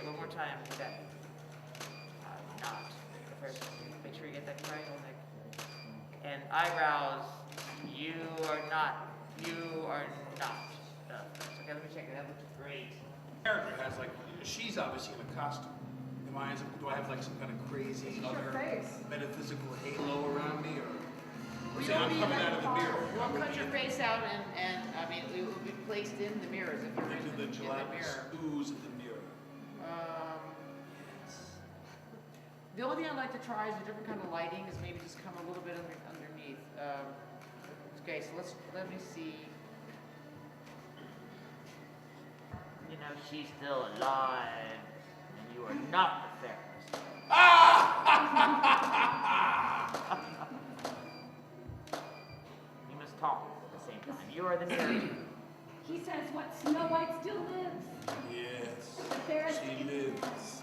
one more time. Hit that. Not. First, make sure you get that triangle neck. And eyebrows. You are not. You are not. No. Okay, let me check it. That looks great. Character has like, she's obviously in a costume. Do I have like some kind of crazy other metaphysical halo around me, or? See, I'm coming out of the mirror. We'll cut your face out, and I mean, it will be placed in the mirrors if you're Into the gelatinous ooze of the mirror. The only thing I'd like to try is a different kind of lighting, is maybe just come a little bit underneath. Okay, so let me see. You know, she's still alive, and you are not the therapist. You must talk at the same time. You are the narrator. He says what Snow White still lives. Yes, There's she lives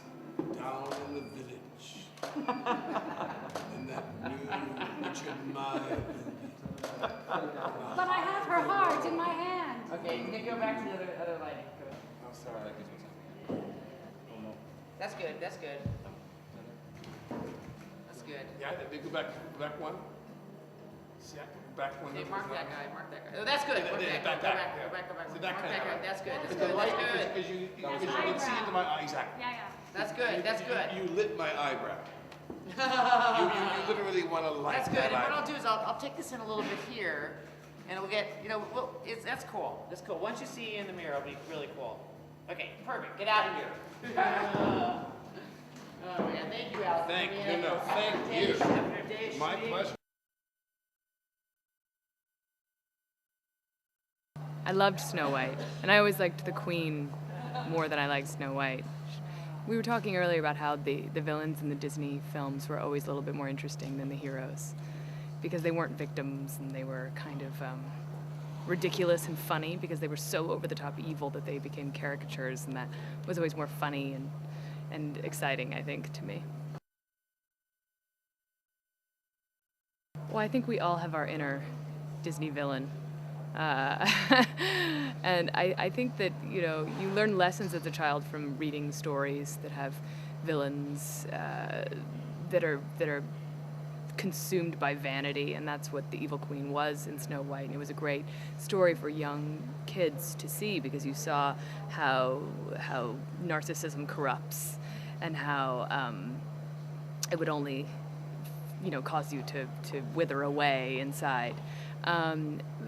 down in the village. In that new Richard Meyer building. But I have her heart in my hand. Okay, you can go back to the other lighting. Go ahead. I'm sorry, that gives me something. Oh no. That's good. That's good. That's good. Yeah, they go back one. See, back one. Okay, mark that guy. Mark that guy. Oh, that's good. Mark that. Go back. Yeah. Go back. Go back. See, that Mark kind that of guy. That's good. That's Because good. the light, That's good. because you can see into my eye. Exactly. Yeah. That's good. That's good. You lit my eyebrow. you literally want to light That's good. that And what eyebrow. I'll do is I'll take this in a little bit here, and we'll get, that's cool. That's cool. Once you see in the mirror, it'll be really cool. Okay, perfect. Get out of here. Oh man, thank you, Alec. Thank you. My pleasure. I loved Snow White, and I always liked the Queen more than I liked Snow White. We were talking earlier about how the villains in the Disney films were always a little bit more interesting than the heroes, because they weren't victims, and they were kind of ridiculous and funny because they were so over-the-top evil that they became caricatures, and that was always more funny and exciting, I think, to me. Well, I think we all have our inner Disney villain. And I think that, you learn lessons as a child from reading stories that have villains that are consumed by vanity, and that's what the evil queen was in Snow White. And it was a great story for young kids to see, because you saw how narcissism corrupts, and how it would only cause you to wither away inside.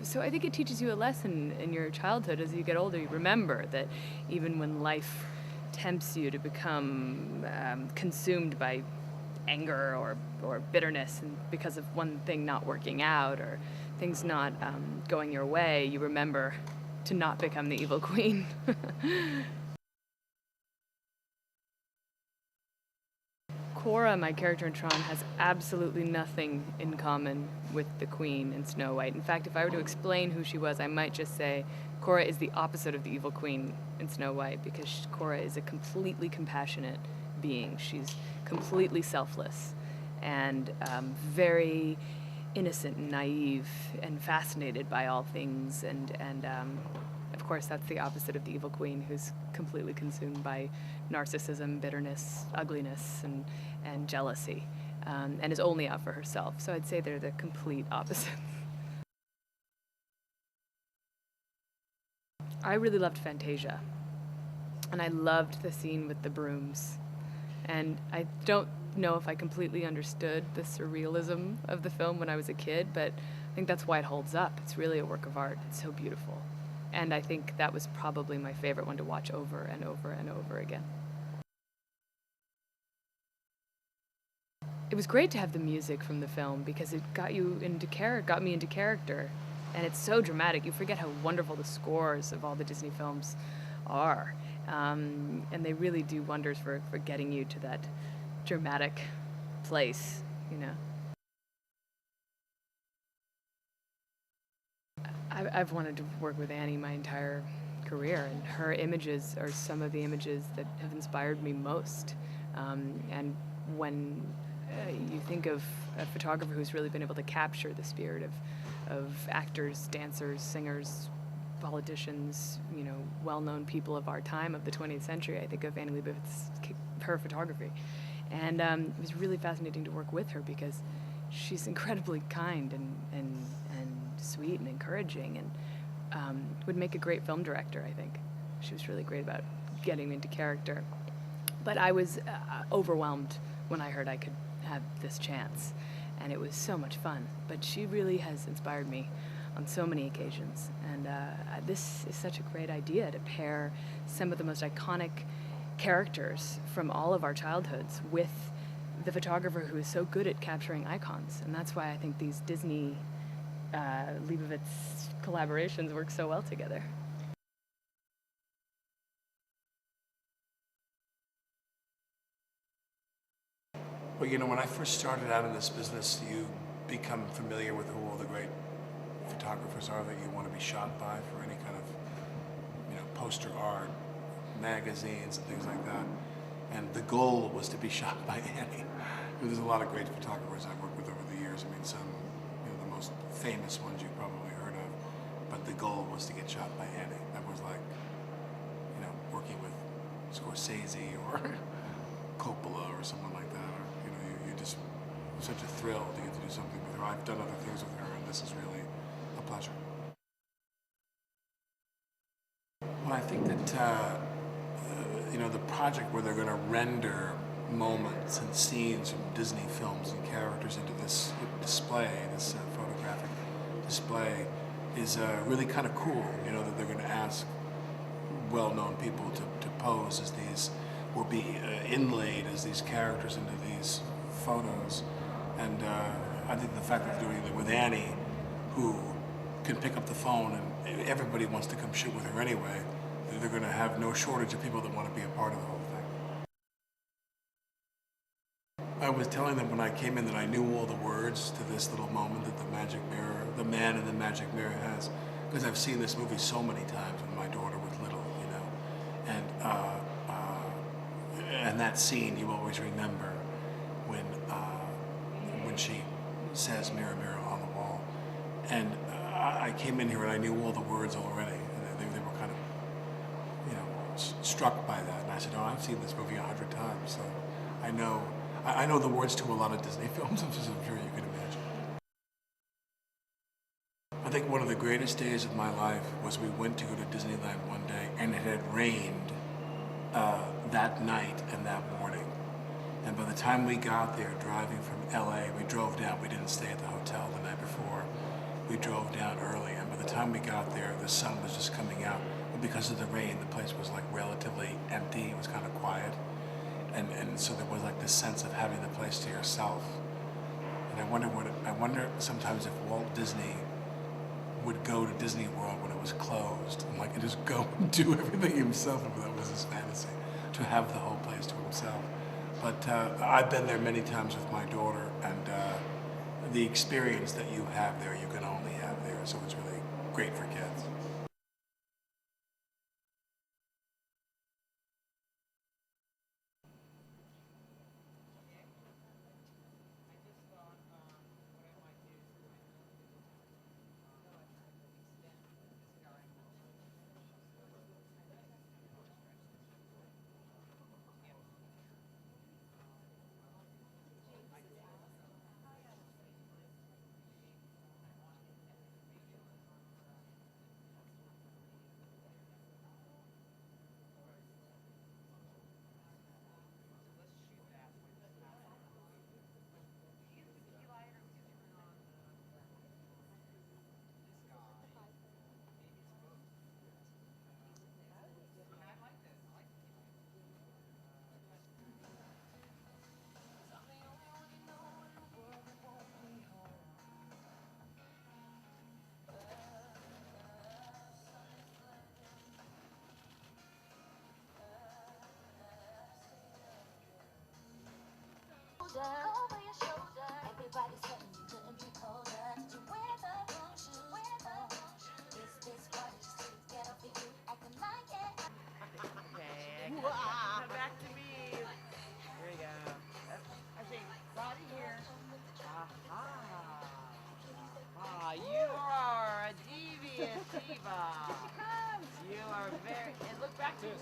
So I think it teaches you a lesson in your childhood. As you get older, you remember that even when life tempts you to become consumed by anger or bitterness, and because of one thing not working out or things not going your way, you remember to not become the evil queen. Cora, my character in Tron, has absolutely nothing in common with the Queen in Snow White. In fact, if I were to explain who she was, I might just say Cora is the opposite of the evil Queen in Snow White, because Cora is a completely compassionate being. She's completely selfless and very innocent and naive and fascinated by all things. And of course, that's the opposite of the evil Queen, who's completely consumed by narcissism, bitterness, ugliness, and jealousy, and is only out for herself. So I'd say they're the complete opposites. I really loved Fantasia, and I loved the scene with the brooms. And I don't know if I completely understood the surrealism of the film when I was a kid, but I think that's why it holds up. It's really a work of art. It's so beautiful. And I think that was probably my favorite one to watch over and over and over again. It was great to have the music from the film, because it got me into character, and it's so dramatic. You forget how wonderful the scores of all the Disney films are, and they really do wonders for getting you to that dramatic place, I've wanted to work with Annie my entire career, and her images are some of the images that have inspired me most. And when you think of a photographer who's really been able to capture the spirit of actors, dancers, singers, politicians, well-known people of our time, of the 20th century. I think of Annie Leibovitz, her photography. And it was really fascinating to work with her because she's incredibly kind and sweet and encouraging, and would make a great film director, I think. She was really great about getting into character. But I was overwhelmed when I heard I could have this chance, and it was so much fun. But she really has inspired me on so many occasions, and this is such a great idea to pair some of the most iconic characters from all of our childhoods with the photographer who is so good at capturing icons. And that's why I think these Disney Leibovitz collaborations work so well together. Well, when I first started out in this business, you become familiar with who all the great photographers are that you want to be shot by for any kind of, poster art, magazines, and things like that. And the goal was to be shot by Annie. There's a lot of great photographers I've worked with over the years. I mean, some, the most famous ones you've probably heard of. But the goal was to get shot by Annie. That was like, working with Scorsese or Coppola or someone like that. Or, you just, it's such a thrill to get to do something with her. I've done other things with her, and this is really a pleasure. Well, I think that, the project where they're going to render moments and scenes from Disney films and characters into this display, this photographic display, is really kind of cool. That they're going to ask well-known people to pose as these, or be inlaid as these characters into these photos. And I think the fact that they're doing it with Annie, who can pick up the phone and everybody wants to come shoot with her anyway, they're going to have no shortage of people that want to be a part of the whole thing. I was telling them when I came in that I knew all the words to this little moment that the magic mirror, the man in the magic mirror has, because I've seen this movie so many times when my daughter was little, and that scene you always remember when she says "mirror, mirror on the wall," and I came in here and I knew all the words already, and they were kind of struck by that, and I said, "Oh, I've seen this movie 100 times, so I know the words to a lot of Disney films, as I'm sure you can imagine." I think one of the greatest days of my life was we went to go to Disneyland one day, and it had rained that night and that morning. And by the time we got there, driving from LA, we drove down. We didn't stay at the hotel the night before. We drove down early, and by the time we got there, the sun was just coming out. But because of the rain, the place was like relatively empty. It was kind of quiet. And so there was like this sense of having the place to yourself. And I wonder sometimes if Walt Disney would go to Disney World when it was closed and just go and do everything himself, if that was his fantasy, to have the whole place to himself. But I've been there many times with my daughter, and the experience that you have there, you can only have there, so it's really great for kids.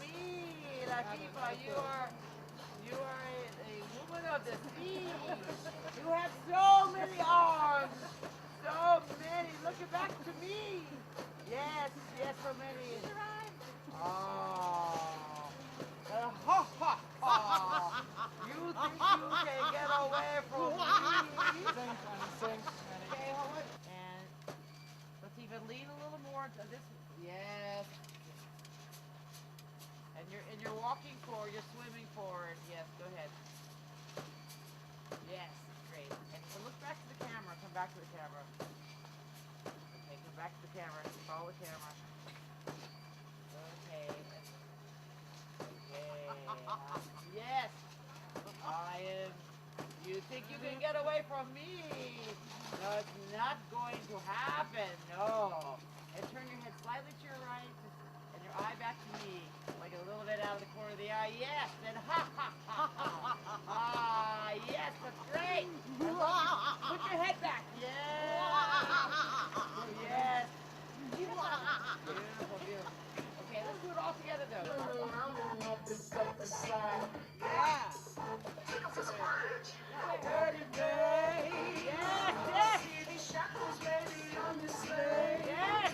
me, Latifah. You are a woman of the sea. You have so many arms. So many. Looking back to me. Yes, so many. Oh. Ha, ha, ha. You think you can get away from me? Okay, hold it. And let's even lean a little more to this. Yes. And you're walking forward, you're swimming forward. Yes, go ahead. Yes, great. And so look back to the camera. Come back to the camera. Okay, come back to the camera. Follow the camera. Okay. Okay. Yes. I am. You think you can get away from me? No, it's not going to happen. No. And turn your head slightly to your right, and your eye back to me, like a little bit out of the corner of the eye. Yes. And ha ha ha ha. Ah, yes. That's great. Put your head back. Yes. Yes. Beautiful, beautiful. Okay, let's do it all together though. Yeah. Dirty day. Yes, yes. Yes.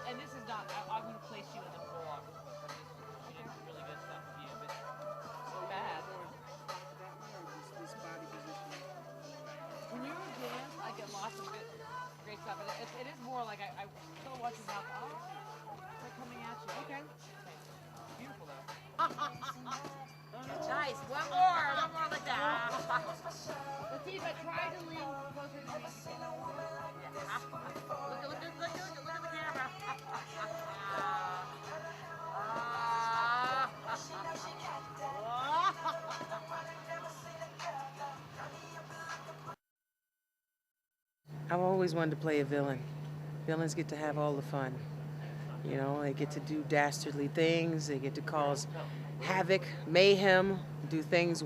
And this is not, I'm going to place you in the full-on, but she did some really good stuff with you, but so bad. When you're in dance, I get lots of good, great stuff. And it is more like I still watch it now. Oh, they're coming at you. Okay. Beautiful though. Nice. One more like that. Latifah, try to lean closer to me. Look at the camera. I've always wanted to play a villain. Villains get to have all the fun. You know, they get to do dastardly things. They get to cause havoc, mayhem, do things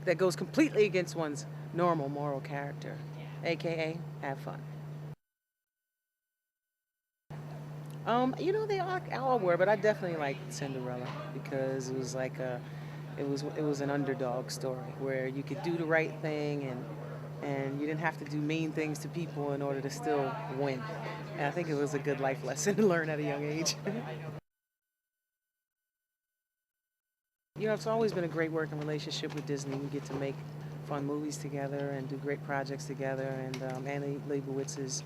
that goes completely against one's normal moral character, aka have fun. You know, they all were, but I definitely liked Cinderella because it was like it was an underdog story where you could do the right thing and you didn't have to do mean things to people in order to still win. And I think it was a good life lesson to learn at a young age. You know, it's always been a great working relationship with Disney. We get to make fun movies together and do great projects together. And Annie Leibovitz is,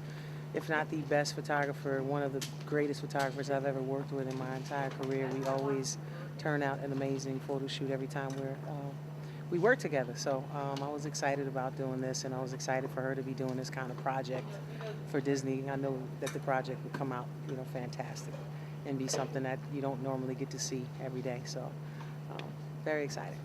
if not the best photographer, one of the greatest photographers I've ever worked with in my entire career. We always turn out an amazing photo shoot every time we work together. So I was excited about doing this, and I was excited for her to be doing this kind of project for Disney. I know that the project would come out, you know, fantastic and be something that you don't normally get to see every day. So very excited.